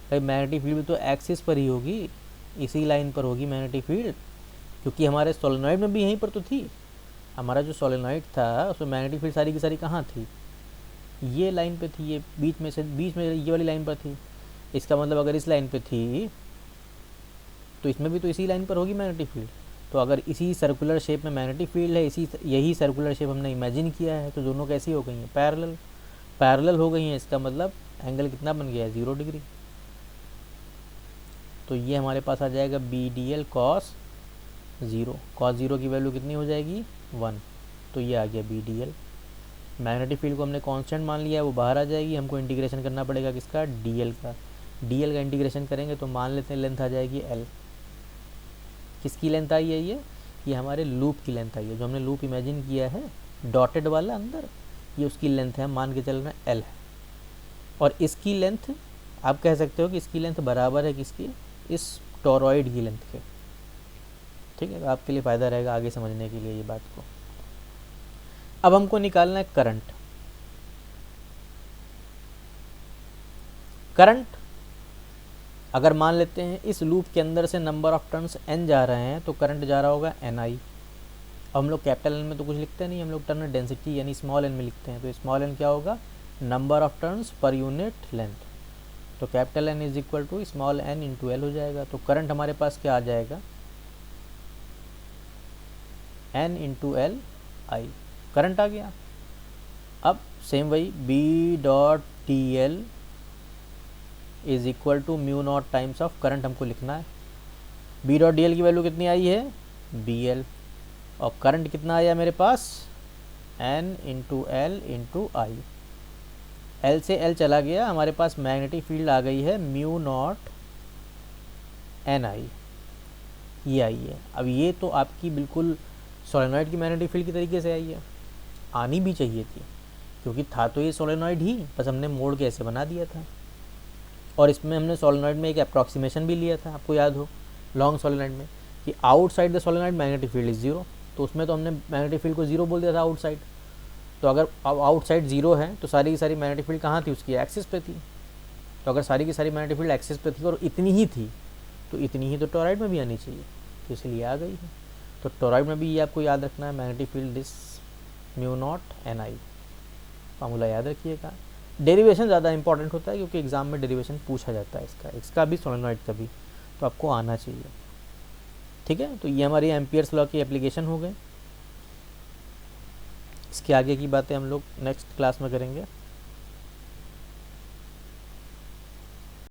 भाई मैग्नेटिक फील्ड तो एक्सिस पर ही होगी, इसी लाइन पर होगी मैग्नेटिक फील्ड, क्योंकि हमारे सोलेनॉइड में भी यहीं पर तो थी। हमारा जो सोलेनॉइड था उसमें मैग्नेटिक फील्ड सारी की सारी कहाँ थी, ये लाइन पे थी, ये बीच में ये वाली लाइन पर थी। इसका मतलब अगर इस लाइन पे थी तो इसमें भी तो इसी लाइन पर होगी मैग्नेटिक फील्ड। तो अगर इसी सर्कुलर शेप में मैग्नेटिक फील्ड है, यही सर्कुलर शेप हमने इमेजिन किया है, तो दोनों कैसी हो गई हैं, पैरेलल। पैरेलल हो गई हैं, इसका मतलब एंगल कितना बन गया है, 0 डिग्री। तो ये हमारे पास आ जाएगा B D L cos 0। Cos 0 की वैल्यू कितनी हो जाएगी, 1। तो ये आ गया B D L. Magnetic field को हमने कांस्टेंट मान लिया है, वो बाहर आ जाएगी। हमको इंटीग्रेशन करना पड़ेगा किसका, डी एल का। डी एल का इंटीग्रेशन करेंगे तो मान लेते हैं लेंथ आ जाएगी एल। किसकी लेंथ आई है ये हमारे लूप की लेंथ आई है। जो हमने लूप इमेजिन किया है डॉटेड वाला अंदर, ये उसकी लेंथ है, मान के चल रहे हैं एल है। और इसकी लेंथ आप कह सकते हो कि इसकी लेंथ बराबर है किसकी, इस टोरॉइड की लेंथ के। ठीक है, तो आपके लिए फ़ायदा रहेगा आगे समझने के लिए ये बात को। अब हमको निकालना है करंट। करंट अगर मान लेते हैं इस लूप के अंदर से नंबर ऑफ टर्न्स n जा रहे हैं तो करंट जा रहा होगा ni। अब हम लोग कैपिटल n में तो कुछ लिखते नहीं, हम लोग टर्न डेंसिटी यानी स्मॉल n में लिखते हैं। तो स्मॉल n क्या होगा, number of turns per unit length. तो capital N is equal to small n into L हो जाएगा। तो करंट हमारे पास क्या आ जाएगा, n into L I, current आ गया। अब सेम वही B dot D L is equal to mu naught times of current हमको लिखना है। बी डॉट डी एल की वैल्यू कितनी आई है, बी एल, और करंट कितना आया मेरे पास, एन इंटू एल इंटू आई। एल से एल चला गया, हमारे पास मैग्नेटिक फील्ड आ गई है म्यू नॉट एन आई, ये आई है। अब ये तो आपकी बिल्कुल सोलेनॉइड की मैग्नेटिक फील्ड की तरीके से आई है, आनी भी चाहिए थी, क्योंकि था तो ये सोलेनॉइड ही, बस हमने मोड़ के ऐसे बना दिया था। और इसमें हमने सोलेनॉइड में एक अप्रॉक्सीमेशन भी लिया था, आपको याद हो लॉन्ग सोलेनॉइड में, कि outside the solenoid magnetic field is 0। तो उसमें तो हमने मैग्नेटिक फील्ड को 0 बोल दिया था आउटसाइड। तो अगर आउटसाइड 0 है तो सारी की सारी मैग्नेटिक फील्ड कहाँ थी, उसकी एक्सिस पे थी। तो अगर सारी की सारी मैग्नेटिक फील्ड एक्सिस पे थी और इतनी ही थी, तो इतनी ही तो टोरॉइड में भी आनी चाहिए, तो इसलिए आ गई है। तो टोरॉइड में भी ये आपको याद रखना है, magnetic field this mu not an I, formula याद रखिएगा। डेरिवेशन ज़्यादा इंपॉर्टेंट होता है क्योंकि एग्जाम में डेरिवेशन पूछा जाता है इसका भी सोलेनॉइड का भी, तो आपको आना चाहिए। ठीक है, तो ये हमारी एम्पियर्स लॉ की एप्लीकेशन हो गए। इसके आगे की बातें हम लोग नेक्स्ट क्लास में करेंगे।